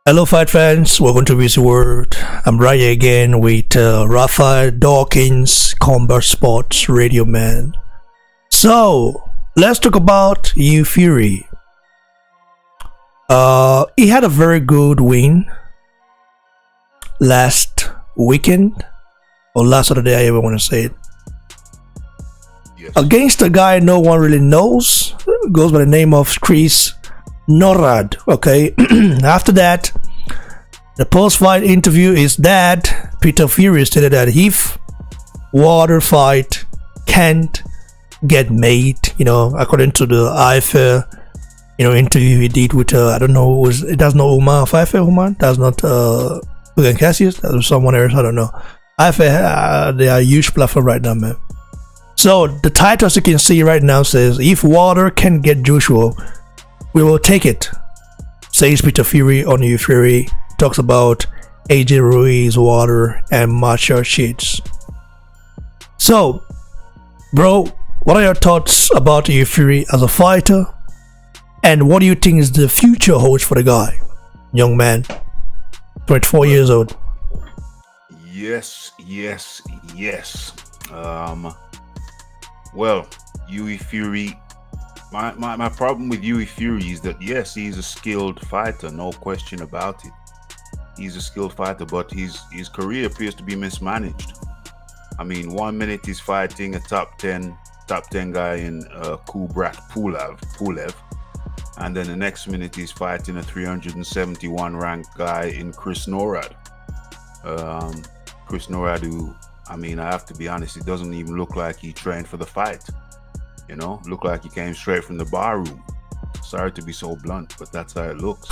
Hello, fight fans. Welcome to Busy World. I'm right here again with Rafa Dawkins, Combat Sports Radio Man. So, let's talk about Hugh Fury. He had a very good win last weekend, or last Saturday, I ever want to say it. Yes. Against a guy no one really knows, goes by the name of Chris Norad. Okay, after that, the post-fight interview is that Peter Fury stated that if water fight can't get made, according to the IFA, interview he did with I don't know, that's not Umar Fife, Umar, that's not Logan Cassius, that was someone else, I don't know. IFA, they are a huge platform right now, man. So the title, as you can see right now, says if water can get Joshua, we will take it, says Peter Fury on Hugh Fury. Talks about AJ Ruiz, water, and matcha sheets. So, bro, what are your thoughts about Hugh Fury as a fighter? And what do you think is the future holds for the guy? Young man, 24 years old. Yes. Well, Hughie Fury. My problem with Hughie Fury is that yes, he's a skilled fighter, no question about it. He's a skilled fighter, but his career appears to be mismanaged. I mean, 1 minute he's fighting a top 10 guy in Kubrat Pulev, and then the next minute he's fighting a 371 ranked guy in Chris Norad. Chris Norad, who, I mean, I have to be honest, it doesn't even look like he trained for the fight. Look like he came straight from the bar room. Sorry to be so blunt, but that's how it looks.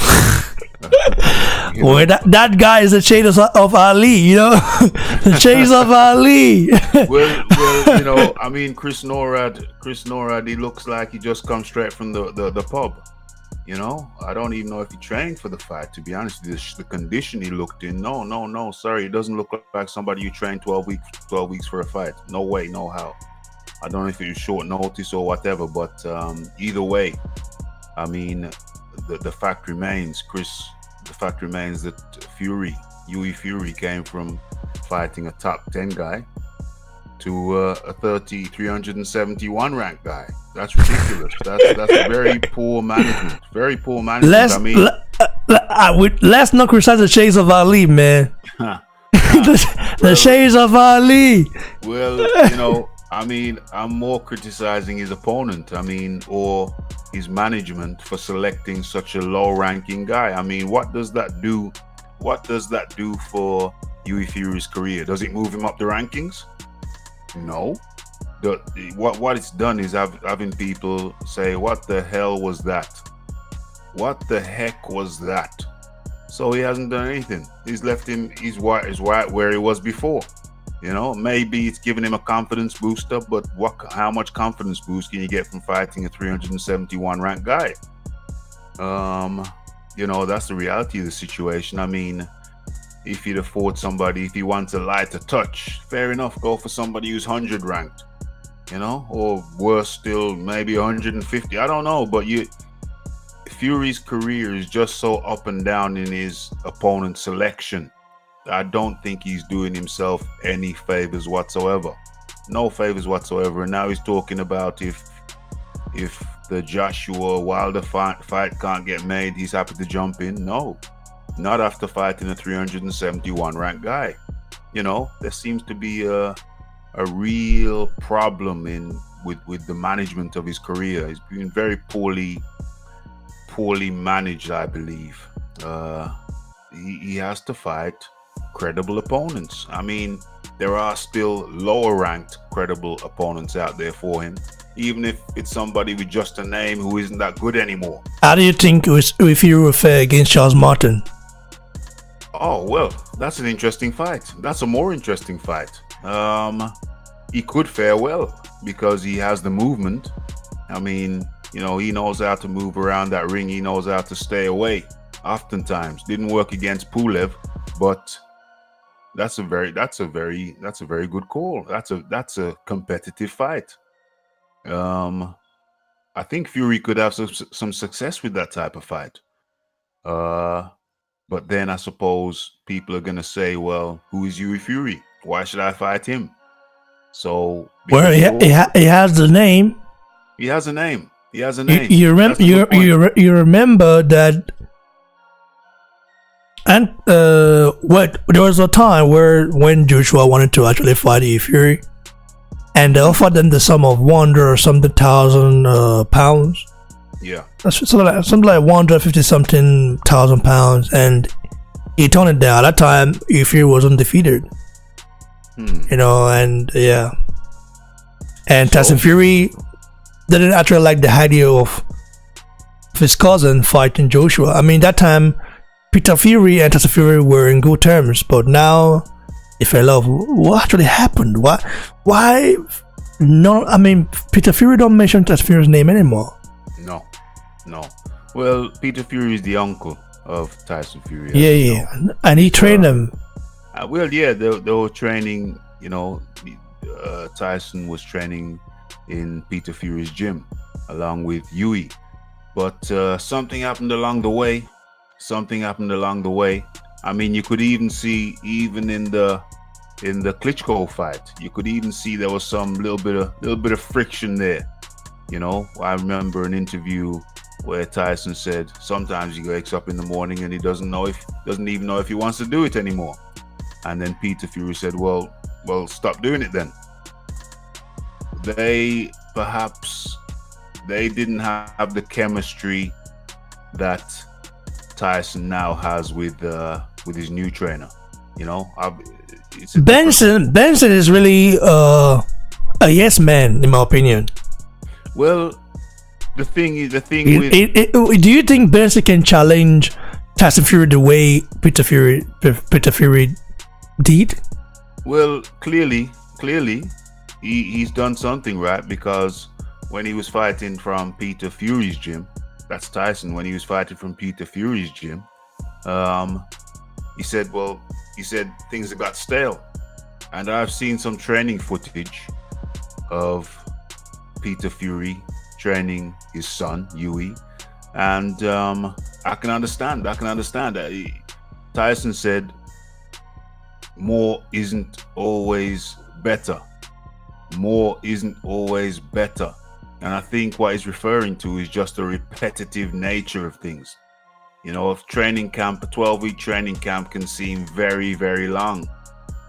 Well, that guy is the chains of Ali, the chains of Ali. well, I mean, Chris Norad, he looks like he just come straight from the pub. I don't even know if he trained for the fight, to be honest. The condition he looked in, no, sorry, it doesn't look like somebody you trained 12 weeks for a fight. No way, no how. I don't know if it was short notice or whatever, but either way, I mean, the fact remains, that Hughie Fury came from fighting a top 10 guy to a 371 ranked guy. That's ridiculous. That's very poor management. Very poor management. Let's not criticize the shades of Ali, man. the shades of Ali. Well, I mean, I'm more criticizing his opponent, or his management for selecting such a low-ranking guy. I mean, what does that do? What does that do for Hughie Fury's career? Does it move him up the rankings? No. What it's done is having people say, "What the hell was that? What the heck was that?" So he hasn't done anything. He's left him. He's right where he was before. Maybe it's giving him a confidence booster, but how much confidence boost can you get from fighting a 371 ranked guy? That's the reality of the situation. I mean, if you'd afford somebody, if you want a lighter touch, fair enough, go for somebody who's 100 ranked, or worse still, maybe 150. I don't know, but Fury's career is just so up and down in his opponent selection. I don't think he's doing himself any favors whatsoever. No favors whatsoever. And now he's talking about if the Joshua Wilder fight can't get made, he's happy to jump in. No, not after fighting a 371 ranked guy. There seems to be a real problem with the management of his career. He's been very poorly managed, I believe. He has to fight credible opponents. I mean, there are still lower ranked credible opponents out there for him, even if it's somebody with just a name who isn't that good anymore. How do you think if you were fair against Charles Martin? Oh, well, that's an interesting fight. That's a more interesting fight. He could fare well because he has the movement. I mean, he knows how to move around that ring. He knows how to stay away. Oftentimes, didn't work against Pulev, but that's a very good call. That's a competitive fight. I think Fury could have some success with that type of fight. But then I suppose people are gonna say, well, who is Hughie Fury? Why should I fight him? So Well, he has the name. He has a name. He has a You, name. you, remember, you remember that. And there was a time when Joshua wanted to actually fight Hughie Fury, and they offered them the sum of £100,000. Yeah, that's something like 150 something thousand pounds, and he turned it down. At that time, Hughie Fury was undefeated. You know, and yeah, and Tyson Fury didn't actually like the idea of his cousin fighting Joshua. I mean, that time Peter Fury and Tyson Fury were in good terms, but now they fell off. What actually happened? Why? No, I mean, Peter Fury don't mention Tyson Fury's name anymore. No. Well, Peter Fury is the uncle of Tyson Fury. Yeah, and he trained them. Well, yeah, they were training. You know, Tyson was training in Peter Fury's gym along with Hughie, but something happened along the way. I mean, you could even see, even in the Klitschko fight, you could even see there was some little bit of friction there. You know, I remember an interview where Tyson said sometimes he wakes up in the morning and he doesn't even know if he wants to do it anymore. And then Peter Fury said, well, stop doing it then. They didn't have the chemistry that Tyson now has with his new trainer. You know, Benson is really a yes man, in my opinion. Well, the thing with do you think Benson can challenge Tyson Fury the way Peter Fury did? Well, clearly he's done something right, because when he was fighting from Peter Fury's gym, that's Tyson, when he was fighting from Peter Fury's gym, he said things have got stale. And I've seen some training footage of Peter Fury training his son Hughie, and I can understand that. Tyson said more isn't always better. And I think what he's referring to is just the repetitive nature of things. You know, if training camp, a 12-week training camp can seem very, very long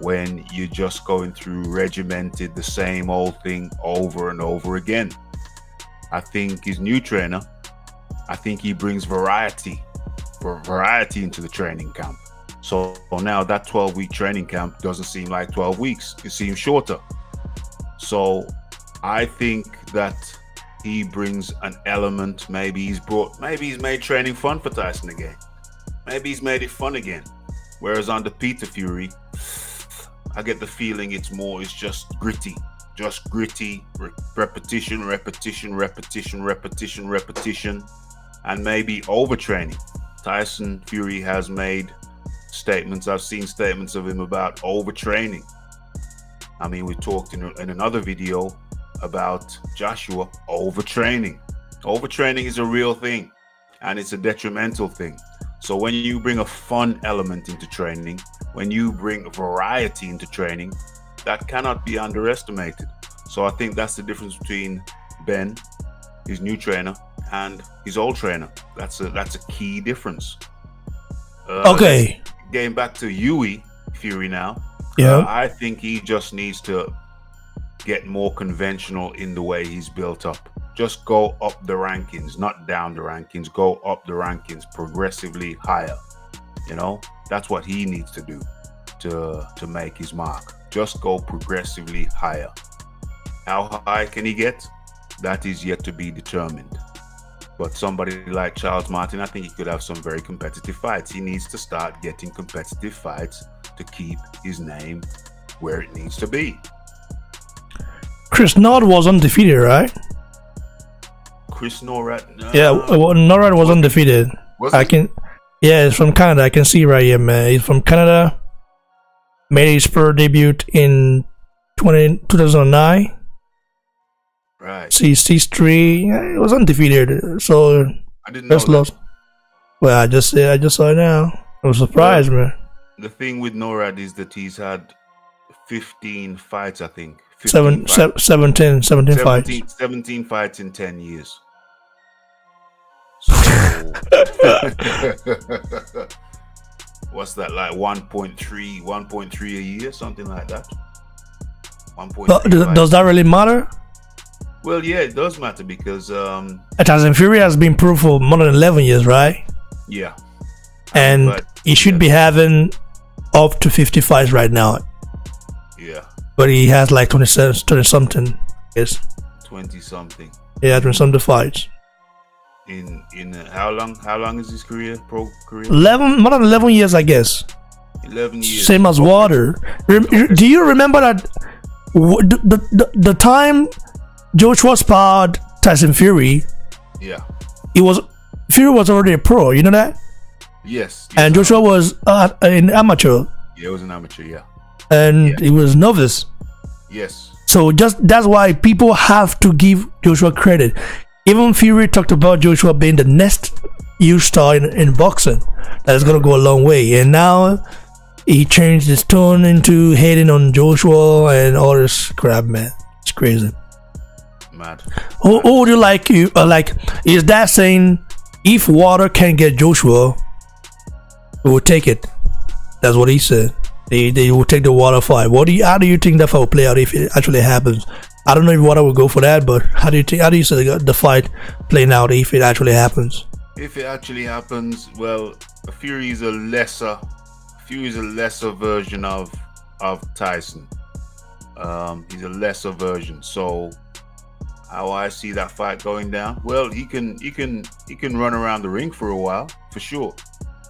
when you're just going through regimented, the same old thing over and over again. I think his new trainer, he brings variety into the training camp. So now that 12-week training camp doesn't seem like 12 weeks. It seems shorter. So I think that he brings an element. Maybe he's made training fun for Tyson again. Maybe he's made it fun again. Whereas under Peter Fury, I get the feeling it's just gritty, repetition, and maybe overtraining. Tyson Fury has made statements. I've seen statements of him about overtraining. I mean, we talked in another video about Joshua overtraining. Overtraining is a real thing, and it's a detrimental thing. So when you bring a fun element into training, when you bring variety into training, that cannot be underestimated. So I think that's the difference between Ben, his new trainer, and his old trainer. That's a key difference. Okay. Getting back to Hughie Fury now. Yeah. I think he just needs to get more conventional in the way he's built up. Just go up the rankings, not down the rankings. Go up the rankings progressively higher. You know, that's what he needs to do to make his mark. Just go progressively higher. How high can he get? That is yet to be determined. But somebody like Charles Martin, I think he could have some very competitive fights. He needs to start getting competitive fights to keep his name where it needs to be. Chris Nord was undefeated, right? Chris Norrat? Yeah, Norrat was undefeated. Was he? Yeah, he's from Canada. I can see right here, man. He's from Canada. Made his pro debut in 2009. Right. C3. Yeah, he was undefeated. So I didn't know that. lost. Well, I just saw it now. I'm surprised, man. The thing with Norad is that he's had 15 fights, I think. 15 fights. 17 fights. 17 fights in 10 years. So, what's that like? 1.3 a year, something like that. 1.3. Does that really matter? Well, yeah, it does matter because Tyson Fury has been proved for more than 11 years, right? Yeah. And he should be having up to 50 fights right now. Yeah. But he has like 20 something, yes. 20 something. Yeah, 20 something fights. In how long is his career? Pro career? More than 11 years, I guess. 11 years. Same as Water. Do you remember that the time Joshua sparred Tyson Fury? Yeah. Fury was already a pro, you know that? Yes. And Joshua was an amateur. Yeah, it was an amateur, yeah. And he was novice. Yes. So that's why people have to give Joshua credit. Even Fury talked about Joshua being the next huge star in boxing. That's gonna go a long way. And now he changed his tone into hating on Joshua and all this crap, man. It's crazy. Mad. Who would you like? Is that saying if Water can get Joshua, we will take it? That's what he said. They will take the Water fight. How do you think that fight will play out if it actually happens? I don't know if Water will go for that, but how do you see the fight playing out if it actually happens? If it actually happens, well, Fury is a lesser version of Tyson. He's a lesser version. So how I see that fight going down, well, he can run around the ring for a while for sure,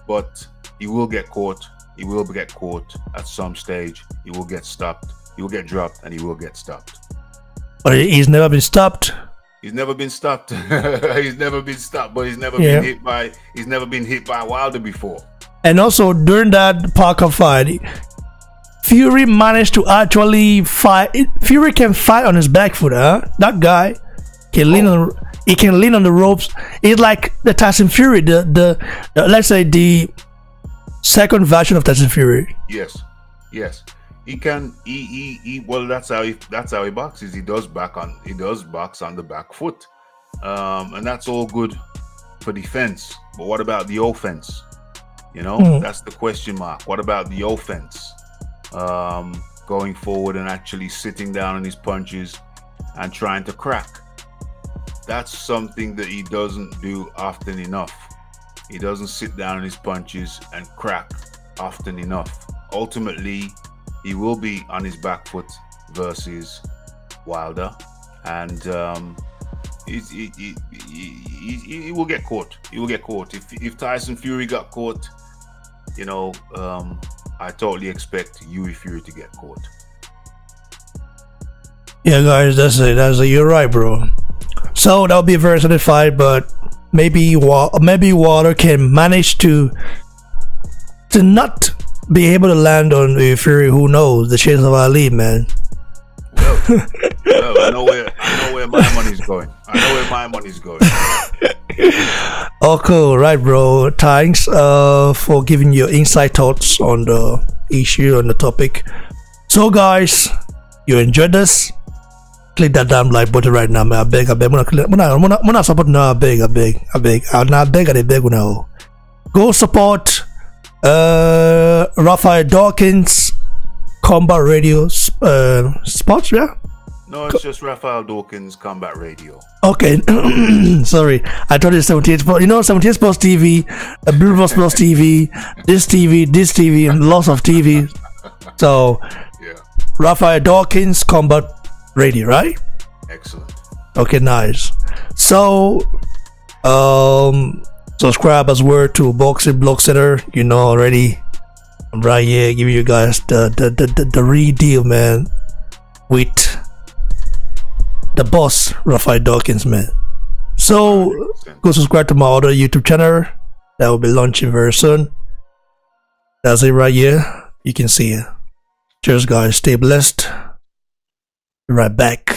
but he will get caught. He will get caught at some stage. He will get stopped. He will get dropped, and he will get stopped. But he's never been stopped. He's never been stopped. He's never been stopped, but he's never been hit by Wilder before. And also during that Parker fight, Fury managed to actually fight. Fury can fight on his back foot, huh? That guy can lean on. He can lean on the ropes. It's like the Tyson Fury, the let's say the second version of Tyson Fury. Yes. He can. Well, that's how he boxes. He does box on the back foot, and that's all good for defense. But what about the offense? That's the question mark. What about the offense? Going forward and actually sitting down on his punches and trying to crack. That's something that he doesn't do often enough. He doesn't sit down on his punches and crack often enough. Ultimately, he will be on his back foot versus Wilder, and he will get caught. He will get caught. If Tyson Fury got caught, I totally expect Hughie Fury to get caught. Yeah, guys, that's it. You're right, bro. So that'll be a very solid fight, but maybe Water can manage to not be able to land on Fury. Who knows? The chance of Ali, man. Well, I know where my money's going. Oh, cool. Right, bro. Thanks for giving your inside thoughts on the issue, on the topic. So, guys, you enjoyed this? Click that damn like button right now, man. I beg. I'm not support now. I beg. I'm not beg now. Go support Raphael Dawkins Combat Radio spots, yeah? No, it's just Raphael Dawkins Combat Radio. Okay, sorry. I thought it's 78 Sports. 78 Sports TV, Blue Boss Plus TV, this TV, and lots of TV. So, yeah. Raphael Dawkins Combat Radio, right? Excellent. Okay, nice. So, subscribe as well to Boxing Blog Center. Already. I'm right here giving you guys the real deal, man, with the boss, Raphael Dawkins, man. So, 100%. Go subscribe to my other YouTube channel that will be launching very soon. That's it right here. You can see it. Cheers, guys. Stay blessed. Be right back.